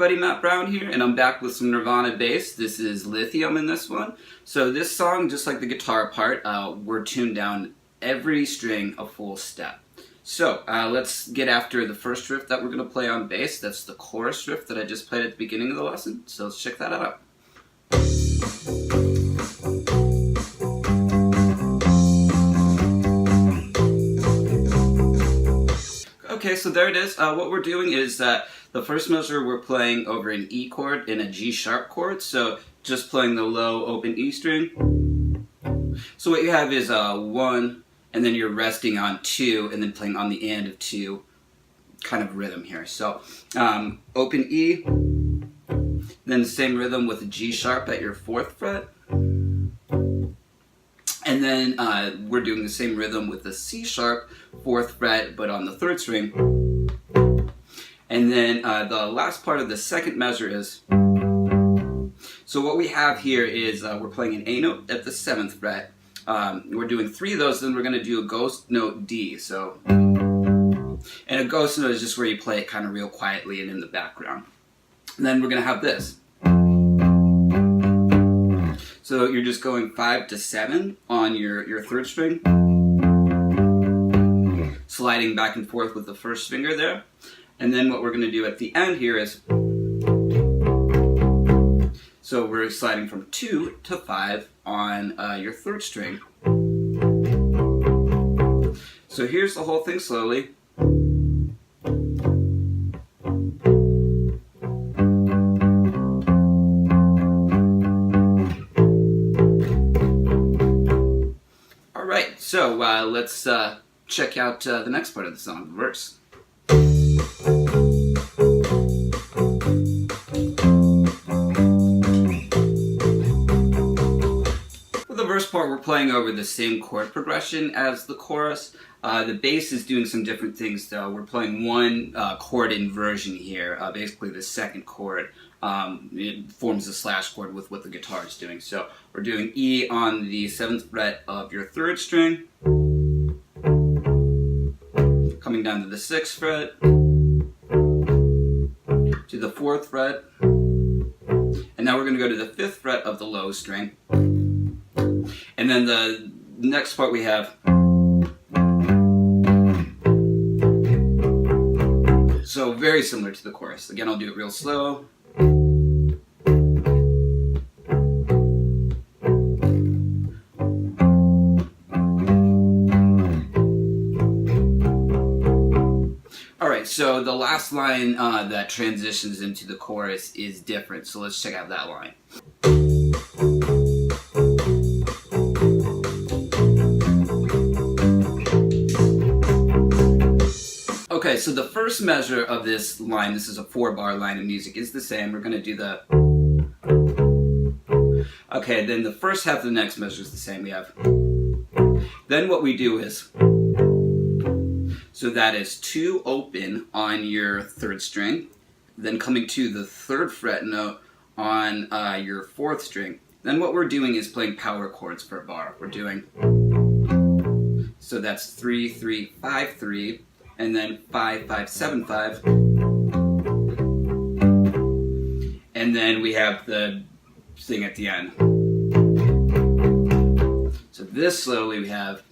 everybody, Matt Brown here, and I'm back with some Nirvana bass. This is Lithium in this one. So this song, just like the guitar part, we're tuned down every string a full step. So let's get after the first riff that we're going to play on bass. That's the chorus riff that I just played at the beginning of the lesson. So let's check that out. Okay, so there it is. What we're doing is the first measure we're playing over an E chord in a G sharp chord, so just playing the low open E string. So what you have is 1, and then you're resting on 2, and then playing on the end of 2 kind of rhythm here. So open E, then the same rhythm with a G sharp at your 4th fret. And then we're doing the same rhythm with the C sharp 4th fret, but on the 3rd string. And then the last part of the second measure is, so what we have here is we're playing an A note at the 7th fret. We're doing 3 of those, then we're going to do a ghost note D. So, and a ghost note is just where you play it kind of real quietly and in the background. And then we're going to have this. So you're just going 5 to 7 on your 3rd string, sliding back and forth with the first finger there. And then what we're going to do at the end here is, so we're sliding from 2 to 5 on your 3rd string. So here's the whole thing slowly. Alright, so let's check out the next part of the song, the verse. For the verse part, we're playing over the same chord progression as the chorus. The bass is doing some different things though. We're playing one chord inversion here, basically the 2nd chord. It forms a slash chord with what the guitar is doing. So we're doing E on the 7th fret of your 3rd string, coming down to the 6th fret, to the 4th fret, and now we're going to go to the 5th fret of the low string. And then the next part we have, so very similar to the chorus. Again, I'll do it real slow. Alright, so the last line that transitions into the chorus is different, so let's check out that line. Okay, so the first measure of this line, this is a 4-bar line of music, is the same. We're going to do the... Okay, then the first half of the next measure is the same. We have... Then what we do is... So that is 2 open on your 3rd string, then coming to the 3rd fret note on your 4th string. Then what we're doing is playing power chords per bar. We're doing... So that's 3, 3, 5, 3, and then 5, 5, 7, 5. And then we have the thing at the end. So this slowly we have...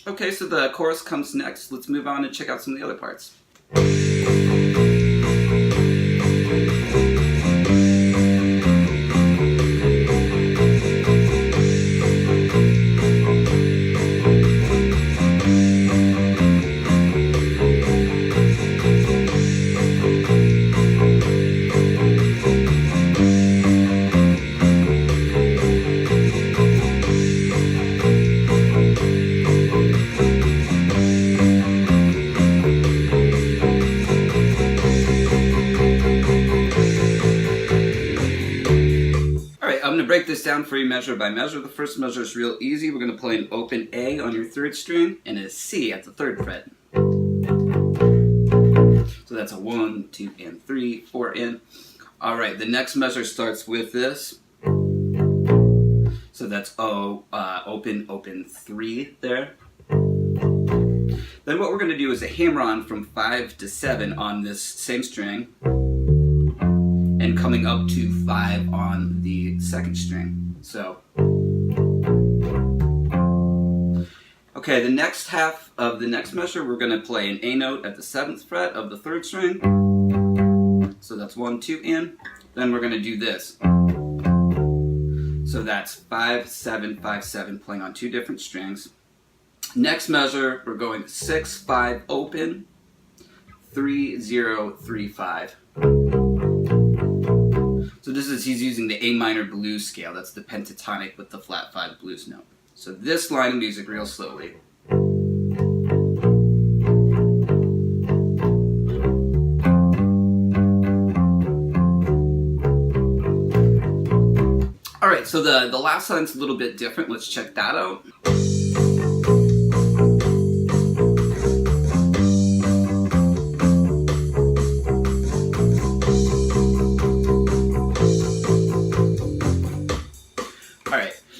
Okay, so the chorus comes next. Let's move on and check out some of the other parts. Break this down for you measure by measure. The first measure is real easy. We're going to play an open A on your 3rd string and a C at the 3rd fret. So that's a 1, 2, and 3, 4 in. Alright, the next measure starts with this. So So that's O, open, open 3 there. Then what we're going to do is a hammer on from 5 to 7 on this same string, and coming up to 5 on the second string. So, okay, the next half of the next measure, we're going to play an A note at the 7th fret of the 3rd string. So that's 1, 2, and then we're going to do this. So that's 5, 7, 5, 7, playing on 2 different strings. Next measure, we're going 6, 5, open, 3, 0, 3, 5. So he's using the A minor blues scale. That's the pentatonic with the flat 5 blues note. So this line of music real slowly. Alright, so the last line's a little bit different. Let's check that out.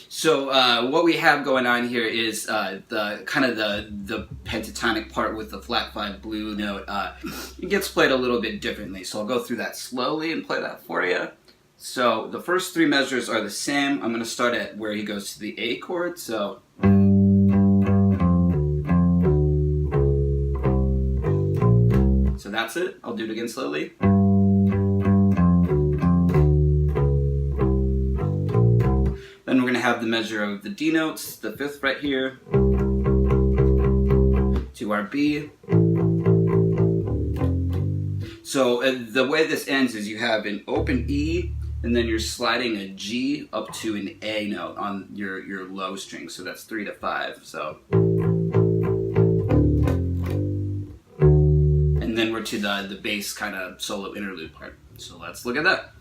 So what we have going on here is the kind of the pentatonic part with the flat 5 blue note. It gets played a little bit differently. So I'll go through that slowly and play that for you. So the first 3 measures are the same. I'm going to start at where he goes to the A chord. So that's it. I'll do it again slowly. Then we're going to have the measure of the D notes, the 5th fret here, to our B. So the way this ends is you have an open E, and then you're sliding a G up to an A note on your low string. So that's 3 to 5. So, and then we're to the bass kind of solo interlude part. So let's look at that.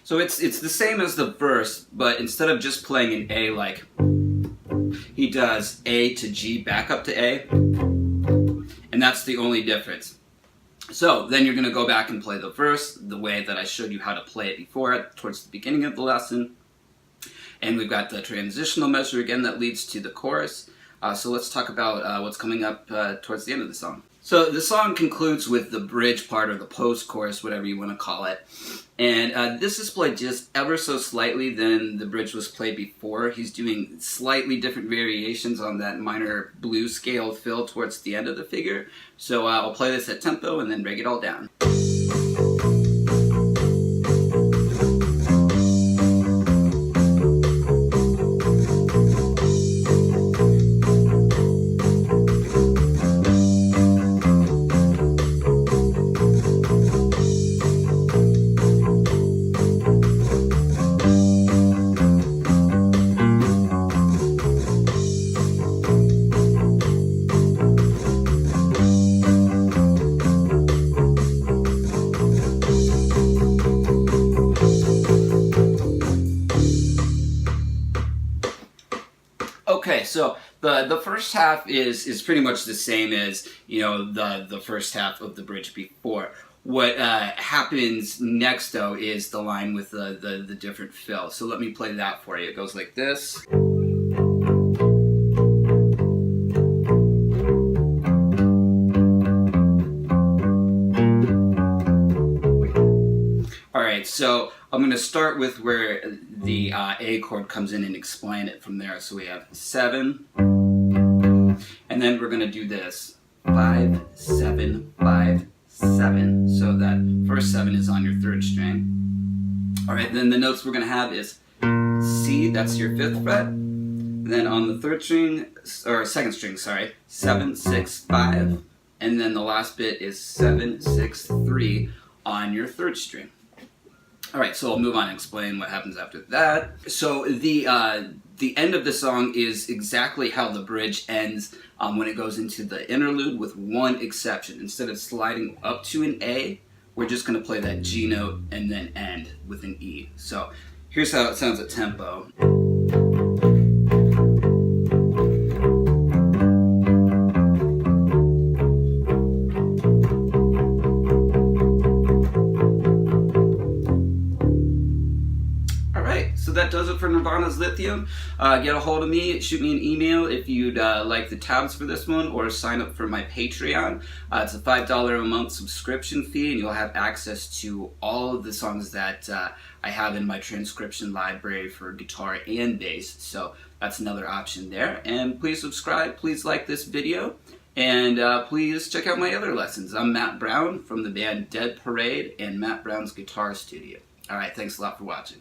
So it's the same as the verse, but instead of just playing an A, like he does A to G back up to A, and that's the only difference. So then you're going to go back and play the verse the way that I showed you how to play it before, towards the beginning of the lesson. And we've got the transitional measure again that leads to the chorus. So let's talk about what's coming up towards the end of the song. So the song concludes with the bridge part, or the post-chorus, whatever you want to call it. And this is played just ever so slightly than the bridge was played before. He's doing slightly different variations on that minor blues scale fill towards the end of the figure. So I'll play this at tempo and then break it all down. Okay, so the first half is pretty much the same as, you know, the first half of the bridge before. What happens next, though, is the line with the different fill. So let me play that for you. It goes like this. Alright, so I'm going to start with where the A chord comes in and explain it from there. So we have 7, and then we're going to do this. 5, 7, 5, 7. So that first 7 is on your 3rd string. Alright, then the notes we're going to have is C, that's your 5th fret. And then on the 3rd string, or 2nd string, sorry, 7, 6, 5. And then the last bit is 7, 6, 3 on your 3rd string. Alright, so I'll move on and explain what happens after that. So the end of the song is exactly how the bridge ends when it goes into the interlude, with one exception. Instead of sliding up to an A, we're just going to play that G note and then end with an E. So here's how it sounds at tempo. that does it for Nirvana's Lithium. Get a hold of me, shoot me an email if you'd like the tabs for this one, or sign up for my Patreon. It's a $5 a month subscription fee, and you'll have access to all of the songs that I have in my transcription library for guitar and bass. So that's another option there. And please subscribe, please like this video, and please check out my other lessons. I'm Matt Brown from the band Dead Parade and Matt Brown's Guitar Studio. Alright, thanks a lot for watching.